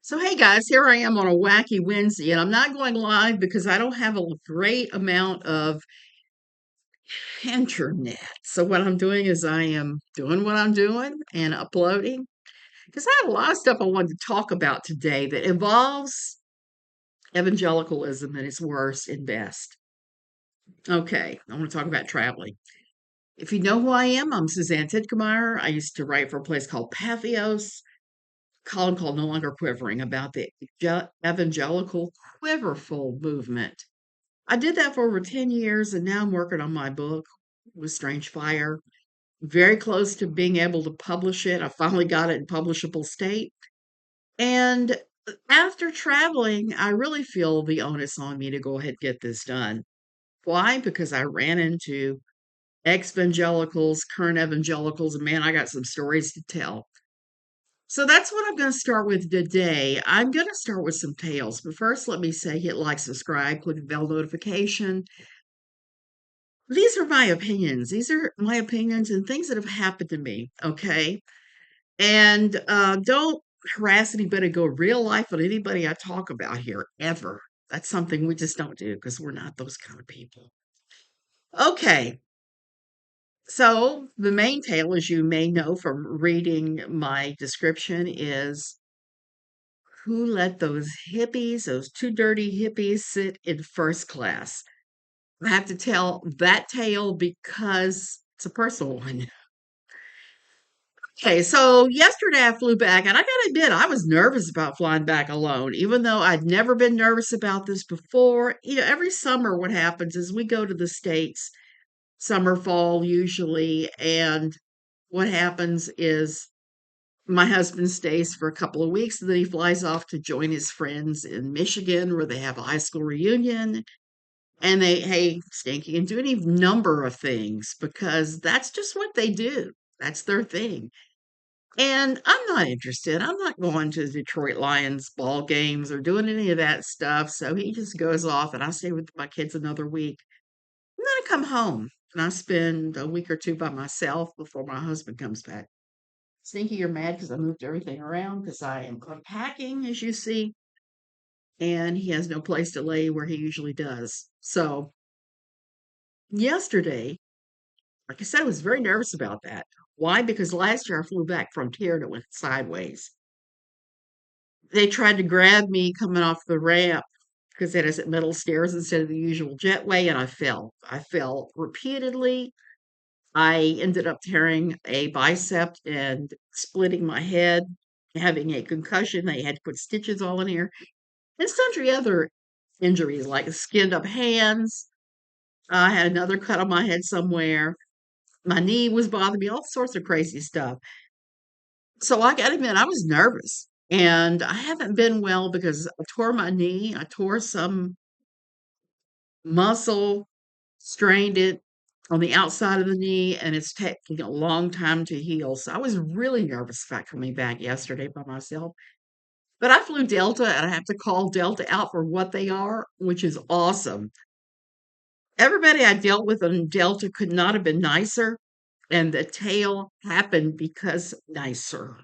So, hey guys, here I am on a Wacky Wednesday, and I'm not going live because I don't have a great amount of internet. So, what I'm doing is I am doing what I'm doing and uploading because I have a lot of stuff I wanted to talk about today that involves evangelicalism at its worst and best. Okay, I want to talk about traveling. If you know who I am, I'm Suzanne Titkemeyer. I used to write for a place called Pathos, column called No Longer Quivering, about the evangelical quiverful movement. I did that for over 10 years, and now I'm working on my book with Strange Fire. Very close to being able to publish it. I finally got it in publishable state. And after traveling, I really feel the onus on me to go ahead and get this done. Why? Because I ran into ex-evangelicals, current evangelicals, and man, I got some stories to tell. So that's what I'm going to start with today. I'm going to start with some tales, but first let me say hit like, subscribe, click the bell notification. These are my opinions. These are my opinions and things that have happened to me, okay? And don't harass anybody, go real life on anybody I talk about here, ever. That's something we just don't do because we're not those kind of people. Okay, so the main tale, as you may know from reading my description, is who let those hippies, those two dirty hippies, sit in first class? I have to tell that tale because it's a personal one. Okay, so yesterday I flew back, and I gotta admit, I was nervous about flying back alone, even though I'd never been nervous about this before. Every summer, what happens is we go to the States, summer, fall, usually, and what happens is my husband stays for a couple of weeks, and then he flies off to join his friends in Michigan, where they have a high school reunion, and they, hey, Stinky, and do any number of things because that's just what they do. That's their thing. And I'm not interested. I'm not going to the Detroit Lions ball games or doing any of that stuff. So he just goes off and I stay with my kids another week. And then I come home and I spend a week or two by myself before my husband comes back. Stinky, you're mad because I moved everything around because I am unpacking, as you see, and he has no place to lay where he usually does. So yesterday, like I said, I was very nervous about that. Why? Because last year I flew back Frontier and it went sideways. They tried to grab me coming off the ramp because it has metal stairs instead of the usual jetway, and I fell. I fell repeatedly. I ended up tearing a bicep and splitting my head, having a concussion. They had to put stitches all in here, and sundry other injuries like skinned up hands. I had another cut on my head somewhere. My knee was bothering me, all sorts of crazy stuff. So I gotta admit, I was nervous. And I haven't been well because I tore my knee. I tore some muscle, strained it on the outside of the knee, and it's taking a long time to heal. So I was really nervous about coming back yesterday by myself. But I flew Delta, and I have to call Delta out for what they are, which is awesome. Everybody I dealt with on Delta could not have been nicer, and the tail happened because nicer.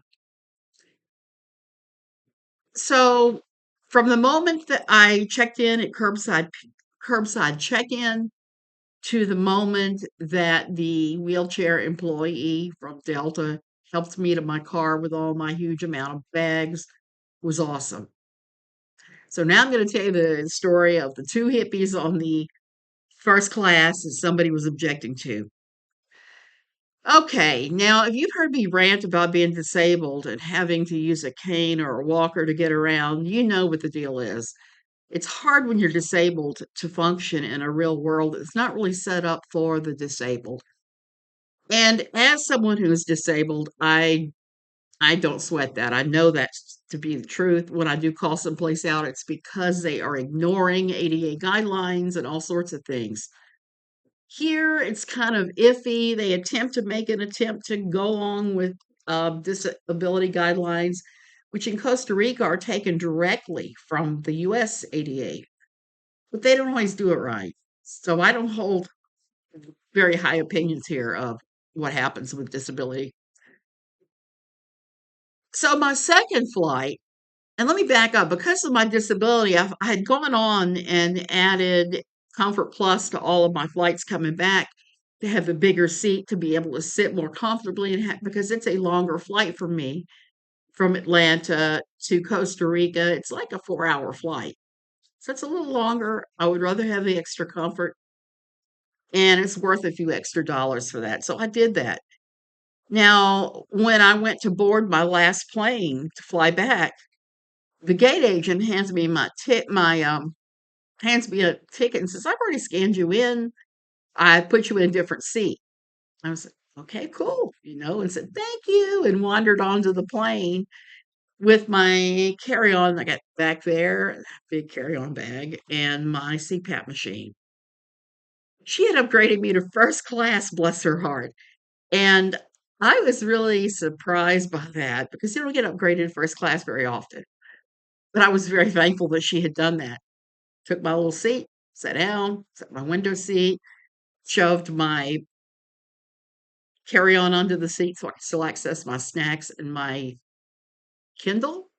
So from the moment that I checked in at curbside check-in to the moment that the wheelchair employee from Delta helped me to my car with all my huge amount of bags was awesome. So now I'm going to tell you the story of the two hippies on the first class that somebody was objecting to. Okay, now if you've heard me rant about being disabled and having to use a cane or a walker to get around, you know what the deal is. It's hard when you're disabled to function in a real world that's not really set up for the disabled. And as someone who is disabled, I don't sweat that. I know that to be the truth. When I do call someplace out, it's because they are ignoring ADA guidelines and all sorts of things. Here, it's kind of iffy. They attempt to go along with disability guidelines, which in Costa Rica are taken directly from the U.S. ADA, but they don't always do it right. So I don't hold very high opinions here of what happens with disability. So my second flight, And let me back up. Because of my disability, I had gone on and added Comfort Plus to all of my flights coming back to have a bigger seat to be able to sit more comfortably because it's a longer flight for me from Atlanta to Costa Rica. It's like a 4-hour flight. So it's a little longer. I would rather have the extra comfort, and it's worth a few extra dollars for that. So I did that. Now, when I went to board my last plane to fly back, the gate agent hands me a ticket and says, "I've already scanned you in. I put you in a different seat." I was like, "Okay, cool," and said, "Thank you," and wandered onto the plane with my carry-on I got back there, big carry-on bag, and my CPAP machine. She had upgraded me to first class, bless her heart, and I was really surprised by that because you don't get upgraded to first class very often, but I was very thankful that she had done that. Took my little seat, sat down, sat my window seat, shoved my carry-on onto the seat so I could still access my snacks and my Kindle,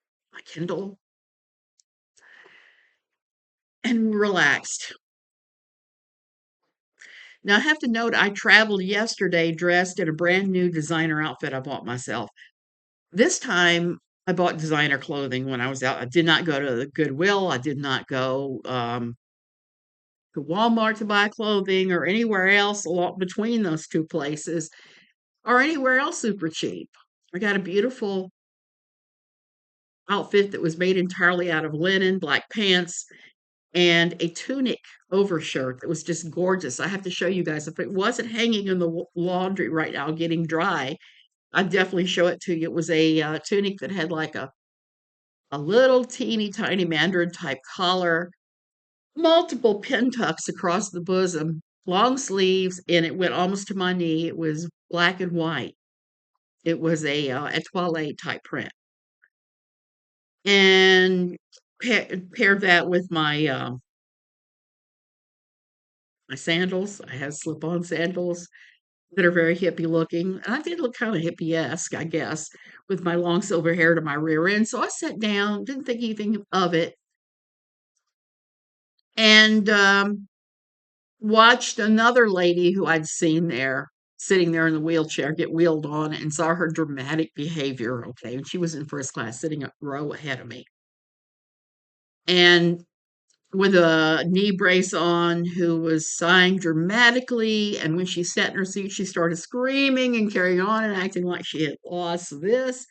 and relaxed. Now, I have to note I traveled yesterday dressed in a brand new designer outfit I bought myself. This time, I bought designer clothing when I was out. I did not go to the Goodwill. I did not go to Walmart to buy clothing or anywhere else along between those two places or anywhere else super cheap. I got a beautiful outfit that was made entirely out of linen, black pants, and a tunic overshirt that was just gorgeous. I have to show you guys. If it wasn't hanging in the laundry right now, getting dry, I'd definitely show it to you. It was a tunic that had like a little teeny tiny mandarin type collar, multiple pin tucks across the bosom, long sleeves, and it went almost to my knee. It was black and white. It was a etoile type print, and paired that with my sandals. I have slip-on sandals that are very hippie looking. And I did look kind of hippie-esque, I guess, with my long silver hair to my rear end. So I sat down, didn't think anything of it, and watched another lady who I'd seen there sitting there in the wheelchair get wheeled on and saw her dramatic behavior. Okay. And she was in first class, sitting a row ahead of me. And with a knee brace on, who was sighing dramatically. And when she sat in her seat, she started screaming and carrying on and acting like she had lost this.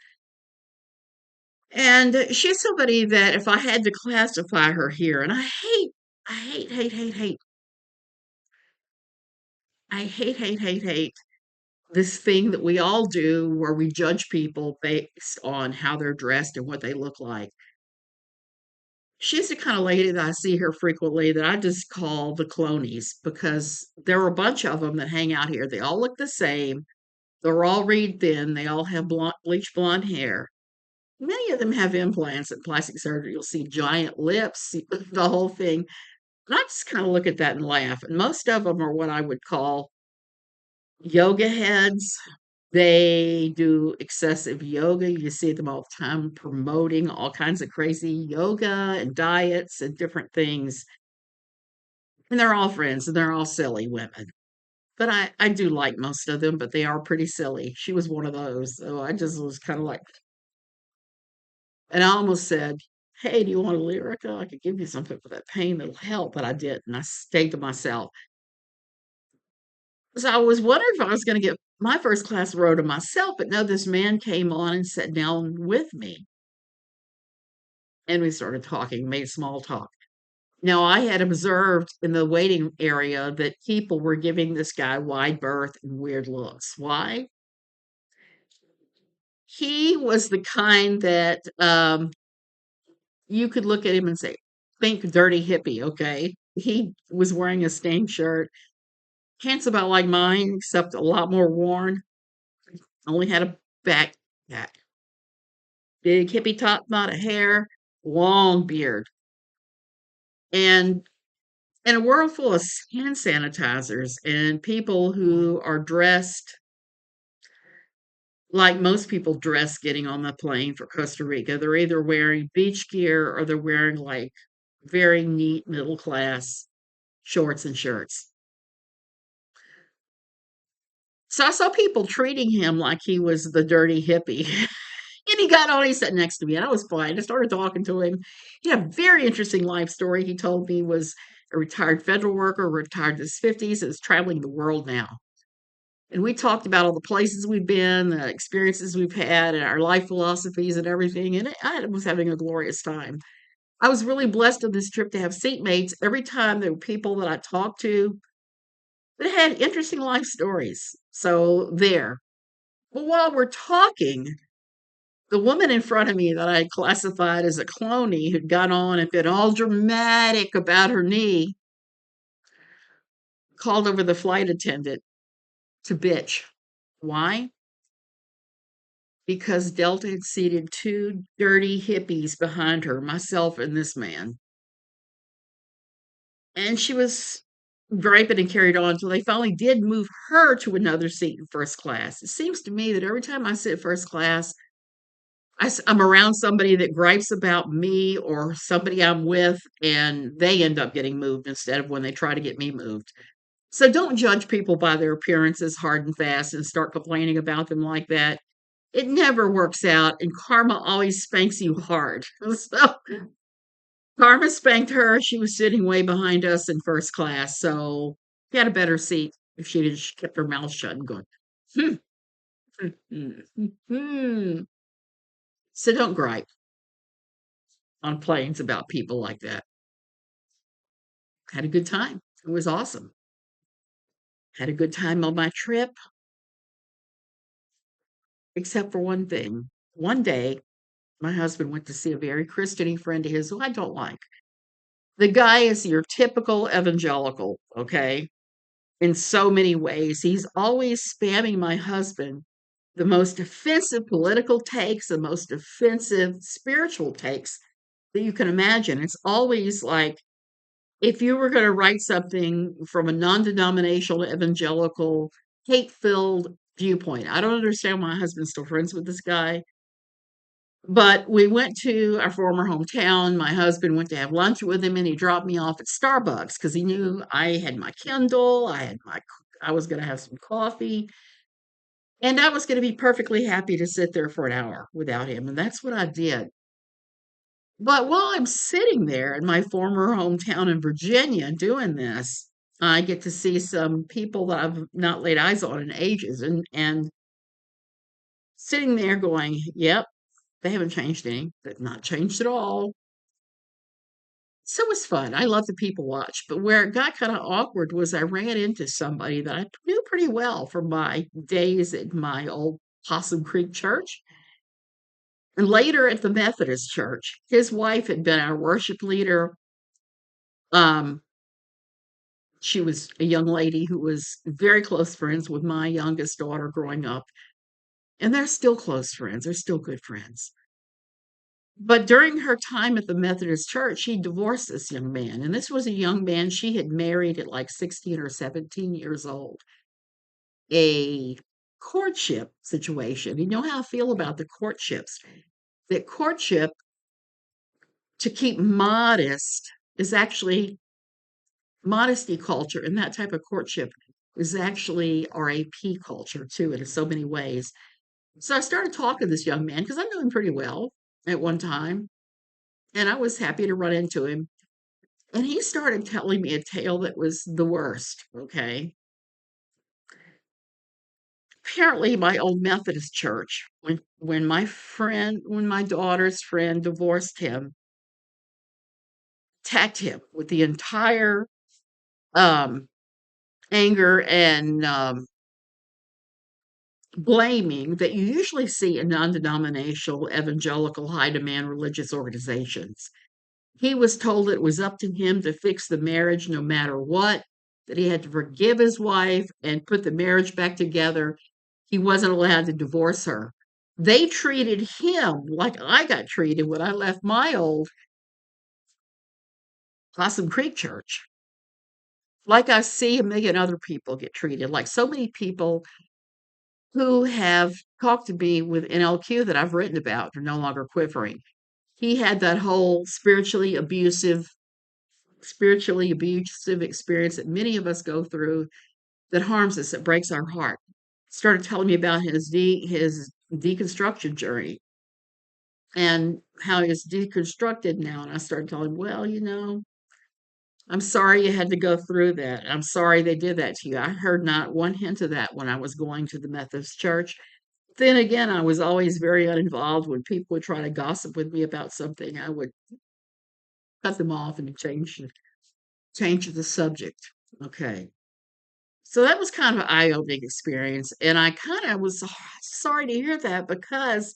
And she's somebody that if I had to classify her here, and I hate this thing that we all do where we judge people based on how they're dressed and what they look like. She's the kind of lady that I see here frequently that I just call the clonies because there are a bunch of them that hang out here. They all look the same. They're all reed thin. They all have bleach blonde hair. Many of them have implants and plastic surgery. You'll see giant lips, the whole thing. And I just kind of look at that and laugh. And most of them are what I would call yoga heads. They do excessive yoga. You see them all the time promoting all kinds of crazy yoga and diets and different things. And they're all friends and they're all silly women. But I do like most of them, but they are pretty silly. She was one of those. So I just was kind of like, and I almost said, "Hey, do you want a Lyrica? I could give you something for that pain that'll help." But I didn't. I stayed to myself. So I was wondering if I was going to get my first class row to myself, but no, this man came on and sat down with me. And we started talking, made small talk. Now, I had observed in the waiting area that people were giving this guy wide berth and weird looks. Why? He was the kind that you could look at him and say, think dirty hippie, okay? He was wearing a stained shirt, pants about like mine, except a lot more worn. Only had a backpack, big hippie top knot of hair, long beard. And in a world full of hand sanitizers and people who are dressed like most people dress getting on the plane for Costa Rica, they're either wearing beach gear or they're wearing like very neat middle class shorts and shirts. So I saw people treating him like he was the dirty hippie. And he got on, he sat next to me, and I was fine. I started talking to him. He had a very interesting life story. He told me he was a retired federal worker, retired in his 50s, is traveling the world now. And we talked about all the places we've been, the experiences we've had, and our life philosophies and everything. And I was having a glorious time. I was really blessed on this trip to have seatmates. Every time there were people that I talked to that had interesting life stories. So there. But while we're talking, the woman in front of me that I had classified as a cloney who'd got on and been all dramatic about her knee called over the flight attendant to bitch. Why? Because Delta had seated two dirty hippies behind her, myself and this man. And she was griping and carried on until they finally did move her to another seat in first class. It seems to me that every time I sit first class, I'm around somebody that gripes about me or somebody I'm with, and they end up getting moved instead of when they try to get me moved. So don't judge people by their appearances hard and fast and start complaining about them like that. It never works out, and karma always spanks you hard. So karma spanked her. She was sitting way behind us in first class, so she had a better seat if she had just kept her mouth shut and going, hmm, hmm, hmm, hmm, hmm. So don't gripe on planes about people like that. Had a good time. It was awesome. Had a good time on my trip, except for one thing. One day, my husband went to see a very Christian friend of his who I don't like. The guy is your typical evangelical, okay? In so many ways. He's always spamming my husband the most offensive political takes, the most offensive spiritual takes that you can imagine. It's always like if you were going to write something from a non-denominational evangelical hate-filled viewpoint. I don't understand why my husband's still friends with this guy. But we went to our former hometown. My husband went to have lunch with him and he dropped me off at Starbucks because he knew I had my Kindle, I was going to have some coffee, and I was going to be perfectly happy to sit there for an hour without him. And that's what I did. But while I'm sitting there in my former hometown in Virginia doing this, I get to see some people that I've not laid eyes on in ages and sitting there going, yep, they haven't changed any. They've not changed at all. So it was fun. I love the people watch. But where it got kind of awkward was I ran into somebody that I knew pretty well from my days at my old Possum Creek church and later at the Methodist church. His wife had been our worship leader. Um, she was a young lady who was very close friends with my youngest daughter growing up. And they're still close friends. They're still good friends. But during her time at the Methodist church, she divorced this young man. And this was a young man she had married at like 16 or 17 years old. A courtship situation. You know how I feel about the courtships. That courtship, to keep modest, is actually modesty culture. And that type of courtship is actually RAP culture too, in so many ways. So I started talking to this young man because I knew him pretty well at one time. And I was happy to run into him. And he started telling me a tale that was the worst, okay? Apparently, my old Methodist church, when my daughter's friend divorced him, attacked him with the entire um, anger and blaming that you usually see in non-denominational evangelical high demand religious organizations. He was told it was up to him to fix the marriage no matter what, that he had to forgive his wife and put the marriage back together. He wasn't allowed to divorce her. They treated him like I got treated when I left my old Possum Creek church. Like I see a million other people get treated, like so many people who have talked to me with NLQ that I've written about, are no longer quivering. He had that whole spiritually abusive experience that many of us go through that harms us, that breaks our heart. Started telling me about his deconstruction journey and how he's deconstructed now. And I started telling him, well, I'm sorry you had to go through that. I'm sorry they did that to you. I heard not one hint of that when I was going to the Methodist church. Then again, I was always very uninvolved. When people would try to gossip with me about something, I would cut them off and change the subject. Okay. So that was kind of an eye-opening experience. And I kind of was sorry to hear that because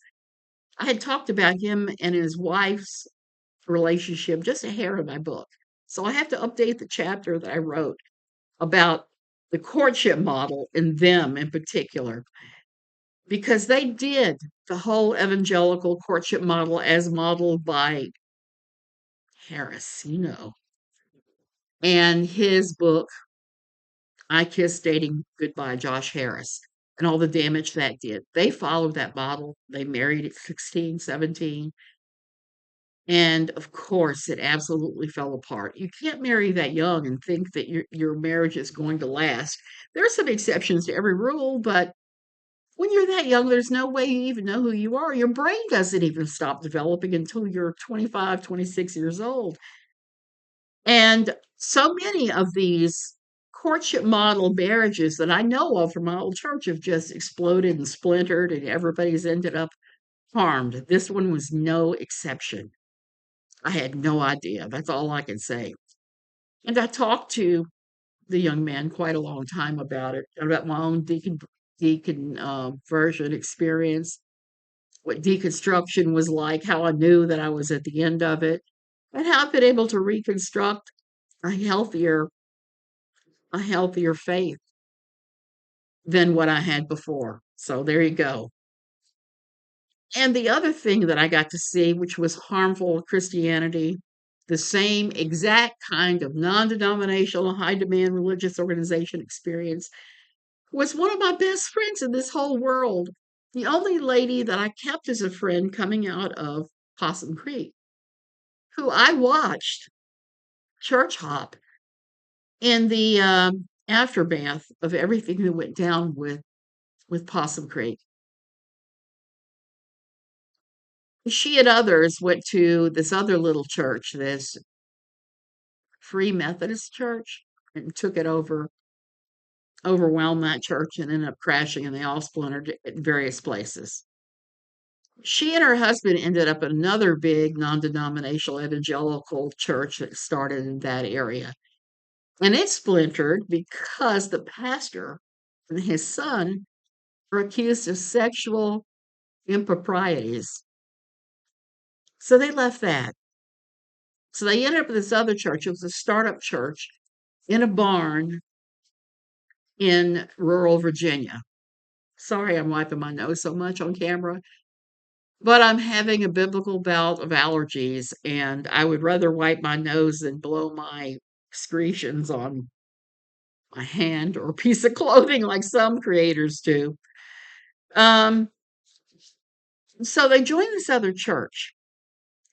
I had talked about him and his wife's relationship just a hair in my book. So I have to update the chapter that I wrote about the courtship model in them in particular, because they did the whole evangelical courtship model as modeled by Harris, and his book, I Kissed Dating Goodbye, Josh Harris, and all the damage that did. They followed that model. They married at 16, 17. And of course, it absolutely fell apart. You can't marry that young and think that your marriage is going to last. There are some exceptions to every rule, but when you're that young, there's no way you even know who you are. Your brain doesn't even stop developing until you're 25, 26 years old. And so many of these courtship model marriages that I know of from my old church have just exploded and splintered, and everybody's ended up harmed. This one was no exception. I had no idea. That's all I can say. And I talked to the young man quite a long time about it, about my own deacon version experience, what deconstruction was like, how I knew that I was at the end of it, and how I've been able to reconstruct a healthier a healthier faith than what I had before. So there you go. And the other thing that I got to see, which was harmful Christianity, the same exact kind of non-denominational, high-demand religious organization experience, was one of my best friends in this whole world. The only lady that I kept as a friend coming out of Possum Creek, who I watched church hop in the aftermath of everything that went down with Possum Creek. She and others went to this other little church, this Free Methodist church, and took it over, overwhelmed that church, and ended up crashing, and they all splintered at various places. She and her husband ended up at another big non-denominational evangelical church that started in that area. And it splintered because the pastor and his son were accused of sexual improprieties. So they left that. So they ended up at this other church. It was a startup church in a barn in rural Virginia. Sorry, I'm wiping my nose so much on camera, but I'm having a biblical bout of allergies, and I would rather wipe my nose than blow my excretions on my hand or a piece of clothing like some creators do. Um, so they joined this other church.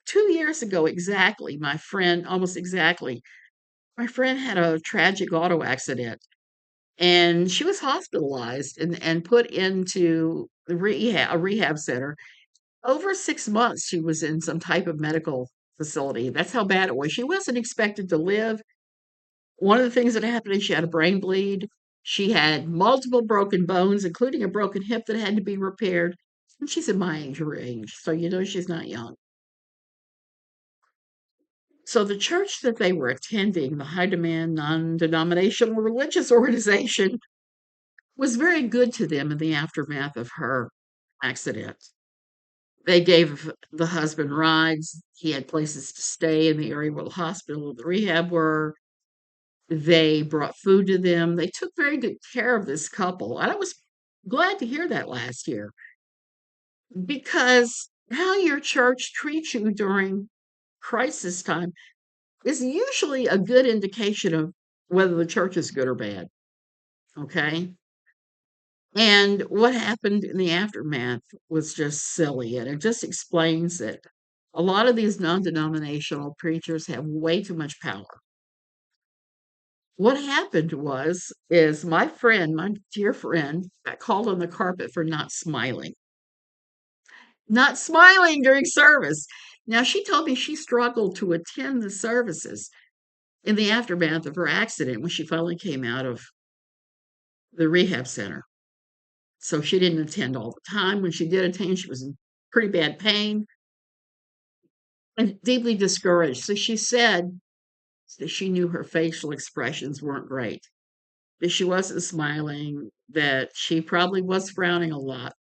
2 years ago, exactly, almost exactly, my friend had a tragic auto accident. And she was hospitalized and put into a rehab center. Over 6 months, she was in some type of medical facility. That's how bad it was. She wasn't expected to live. One of the things that happened is she had a brain bleed. She had multiple broken bones, including a broken hip that had to be repaired. And she's at my age, her age, so she's not young. So the church that they were attending, the high demand, non-denominational religious organization, was very good to them in the aftermath of her accident. They gave the husband rides. He had places to stay in the area where the hospital and the rehab were. They brought food to them. They took very good care of this couple. And I was glad to hear that last year because how your church treats you during crisis time is usually a good indication of whether the church is good or bad. Okay. And what happened in the aftermath was just silly, and it just explains that a lot of these non-denominational preachers have way too much power. What happened is my friend, my dear friend, got called on the carpet for not smiling during service. Now, she told me she struggled to attend the services in the aftermath of her accident when she finally came out of the rehab center. So she didn't attend all the time. When she did attend, she was in pretty bad pain and deeply discouraged. So she said that she knew her facial expressions weren't great, that she wasn't smiling, that she probably was frowning a lot.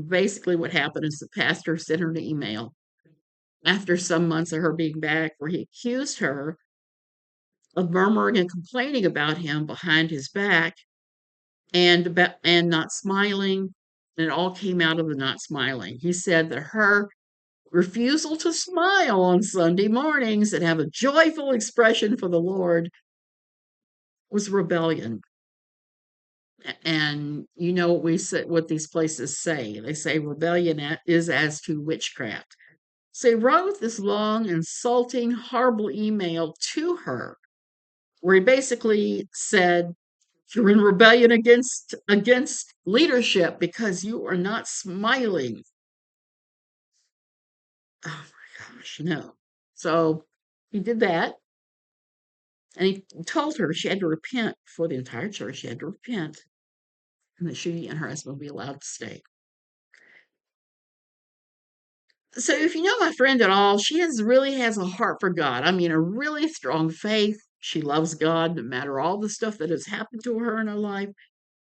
Basically, what happened is the pastor sent her an email after some months of her being back where he accused her of murmuring and complaining about him behind his back and not smiling. And it all came out of the not smiling. He said that her refusal to smile on Sunday mornings and have a joyful expression for the Lord was rebellion. And you know what we say, what these places say. They say rebellion is as to witchcraft. So he wrote this long, insulting, horrible email to her, where he basically said, "You're in rebellion against leadership because you are not smiling." Oh my gosh, no. So he did that, and he told her she had to repent for the entire church. She had to repent, and that she and her husband would be allowed to stay. So if you know my friend at all, really has a heart for God. I mean, a really strong faith. She loves God no matter all the stuff that has happened to her in her life.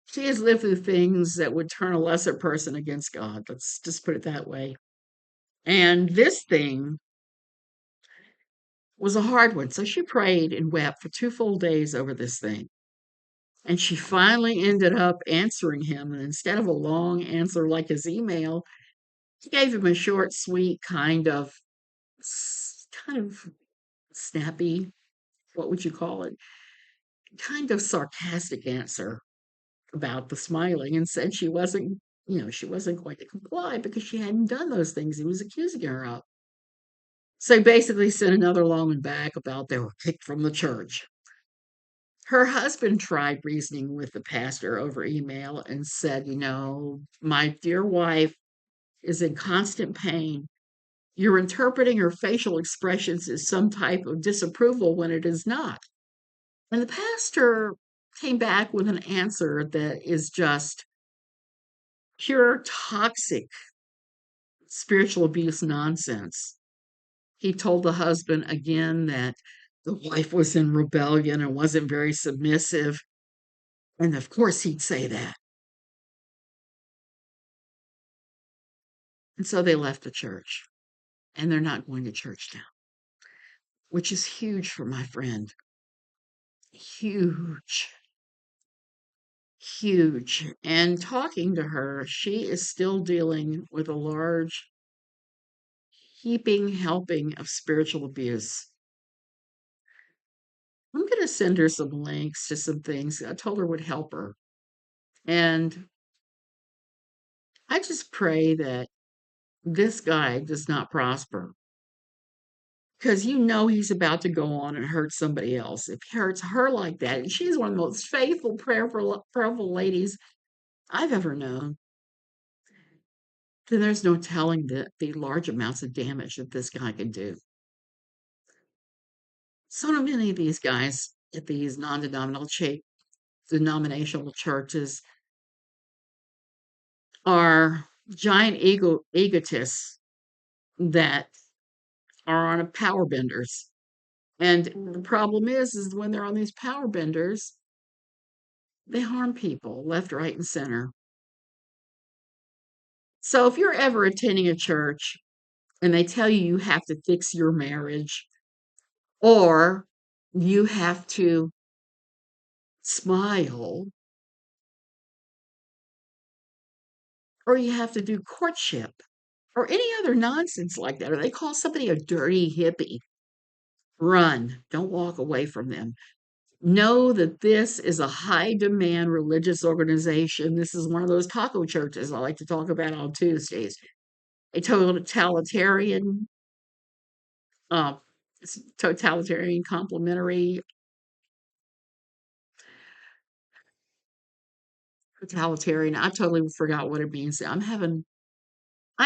She has lived through things that would turn a lesser person against God. Let's just put it that way. And this thing was a hard one. So she prayed and wept for 2 full days over this thing. And she finally ended up answering him. And instead of a long answer like his email, she gave him a short, sweet, kind of snappy, what would you call it? Kind of sarcastic answer about the smiling, and said she wasn't going to comply because she hadn't done those things he was accusing her of. So he basically sent another long one back about they were kicked from the church. Her husband tried reasoning with the pastor over email and said, my dear wife is in constant pain. You're interpreting her facial expressions as some type of disapproval when it is not. And the pastor came back with an answer that is just pure toxic spiritual abuse nonsense. He told the husband again that the wife was in rebellion and wasn't very submissive. And of course, he'd say that. And so they left the church and they're not going to church now, which is huge for my friend. Huge, huge. And talking to her, she is still dealing with a large, heaping helping of spiritual abuse. I'm going to send her some links to some things I told her would help her. And I just pray that this guy does not prosper because he's about to go on and hurt somebody else. If he hurts her like that, and she's one of the most faithful, prayerful ladies I've ever known, then there's no telling the large amounts of damage that this guy can do. So many of these guys at these denominational churches are giant egotists that are on a power benders. And the problem is when they're on these power benders, they harm people left, right, and center. So if you're ever attending a church and they tell you you have to fix your marriage or you have to smile or you have to do courtship or any other nonsense like that, or they call somebody a dirty hippie, run. Don't walk away from them. Know that this is a high demand religious organization. This is one of those taco churches I like to talk about on Tuesdays. A uh, totalitarian, complementary, totalitarian. I totally forgot what it means. I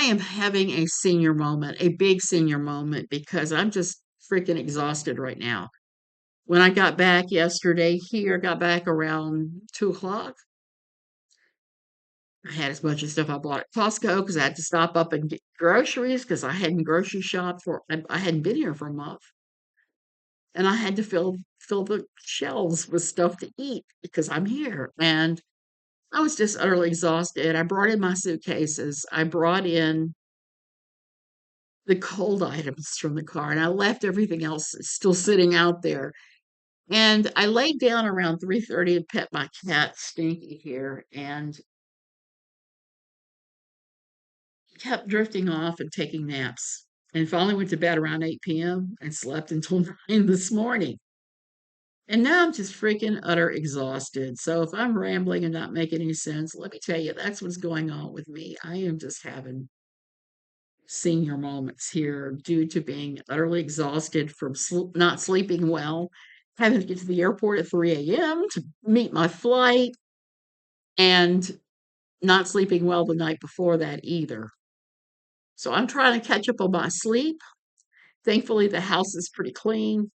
am having a senior moment, a big senior moment, because I'm just freaking exhausted right now. When I got back yesterday here, got back around 2 o'clock. I had as much of stuff I bought at Costco because I had to stop up and get groceries because I hadn't grocery shopped I hadn't been here for a month, and I had to fill the shelves with stuff to eat because I'm here. And I was just utterly exhausted. I brought in my suitcases. I brought in the cold items from the car, and I left everything else still sitting out there. And I laid down around 3:30 and pet my cat Stinky here, and kept drifting off and taking naps. And finally went to bed around 8 p.m. and slept until 9 this morning. And now I'm just freaking utter exhausted. So if I'm rambling and not making any sense, let me tell you, that's what's going on with me. I am just having senior moments here due to being utterly exhausted from not sleeping well, having to get to the airport at 3 a.m. to meet my flight, and not sleeping well the night before that either. So I'm trying to catch up on my sleep. Thankfully, the house is pretty clean,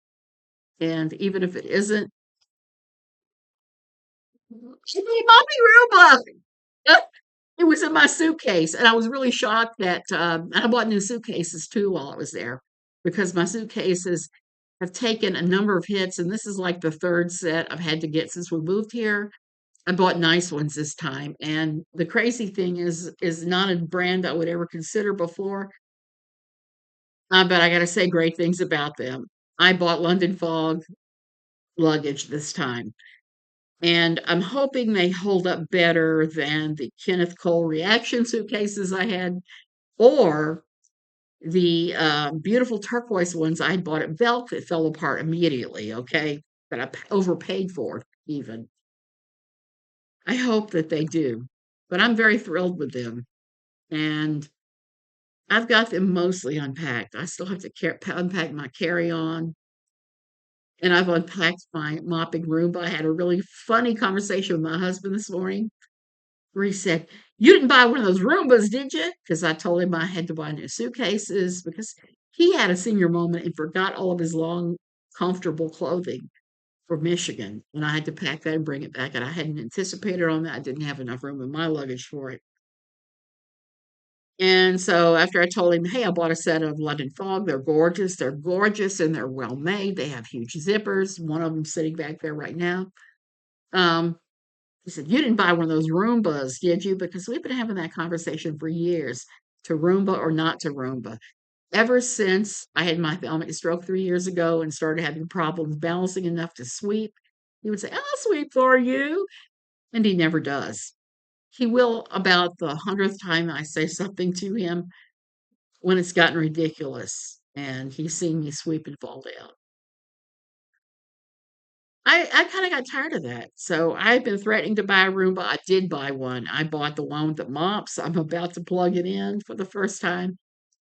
and even if it isn't, hey, Mommy Roomba! It was in my suitcase, and I was really shocked that, and I bought new suitcases too while I was there because my suitcases have taken a number of hits, and this is like the third set I've had to get since we moved here. I bought nice ones this time, and the crazy thing is not a brand I would ever consider before, but I gotta say great things about them. I bought London Fog luggage this time, and I'm hoping they hold up better than the Kenneth Cole reaction suitcases I had, or the beautiful turquoise ones I had bought at Belk that fell apart immediately, okay, that overpaid for even. I hope that they do, but I'm very thrilled with them, and I've got them mostly unpacked. I still have to unpack my carry-on, and I've unpacked my mopping Roomba. I had a really funny conversation with my husband this morning where he said, "You didn't buy one of those Roombas, did you?" Because I told him I had to buy new suitcases because he had a senior moment and forgot all of his long, comfortable clothing for Michigan. And I had to pack that and bring it back. And I hadn't anticipated on that. I didn't have enough room in my luggage for it. And so after I told him, hey, I bought a set of London Fog. They're gorgeous. They're gorgeous and they're well made. They have huge zippers. One of them sitting back there right now. Um, he said, "You didn't buy one of those Roombas, did you?" Because we've been having that conversation for years, to Roomba or not to Roomba. Ever since I had my thalamic stroke 3 years ago and started having problems balancing enough to sweep, he would say, "I'll sweep for you." And he never does. He will about the 100th time I say something to him when it's gotten ridiculous and he's seen me sweep and fall down. I kind of got tired of that. So I've been threatening to buy a Roomba. I did buy one. I bought the one that mops. I'm about to plug it in for the first time.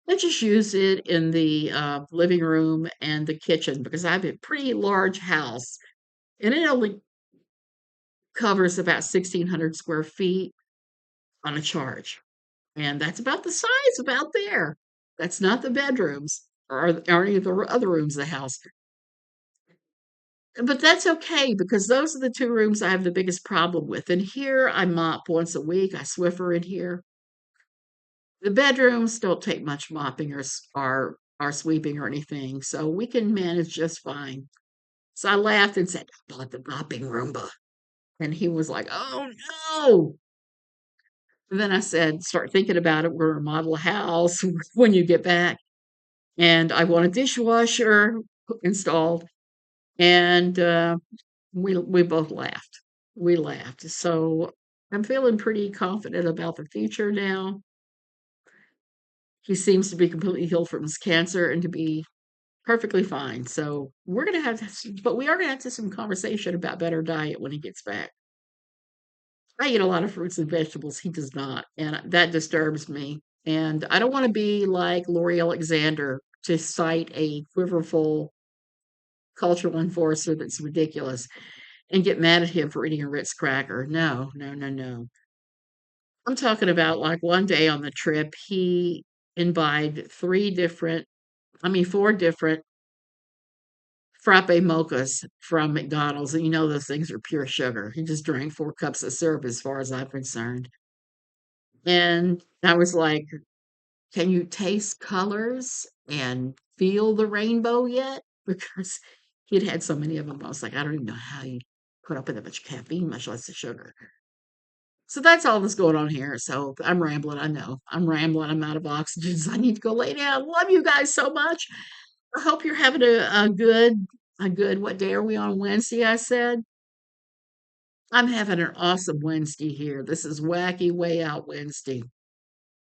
I just use it in the living room and the kitchen because I have a pretty large house and it only covers about 1,600 square feet on a charge. And that's about the size about there. That's not the bedrooms or any of the other rooms of the house. But that's okay because those are the two rooms I have the biggest problem with. And here I mop once a week. I Swiffer in here. The bedrooms don't take much mopping or sweeping or anything, so we can manage just fine. So I laughed and said, "I bought the mopping Roomba." And he was like, "Oh no." And then I said, "Start thinking about it. We're a model house when you get back. And I want a dishwasher installed." And we both laughed. We laughed. So I'm feeling pretty confident about the future now. He seems to be completely healed from his cancer and to be perfectly fine. So we're gonna have but we are gonna have to some conversation about better diet when he gets back. I eat a lot of fruits and vegetables. He does not, and that disturbs me. And I don't want to be like Lori Alexander to cite a quiverful cultural enforcer that's ridiculous and get mad at him for eating a Ritz cracker. No, no, no, no. I'm talking about like one day on the trip, he imbibed four different frappe mochas from McDonald's. And you know, those things are pure sugar. He just drank 4 cups of syrup, as far as I'm concerned. And I was like, can you taste colors and feel the rainbow yet? Because he'd had so many of them. I was like, I don't even know how you put up with that much caffeine, much less the sugar. So that's all that's going on here. So I'm rambling. I know I'm rambling. I'm out of oxygen. So I need to go lay down. Love you guys so much. I hope you're having a good, what day are we on? Wednesday, I said. I'm having an awesome Wednesday here. This is Wacky Wayout Wednesday.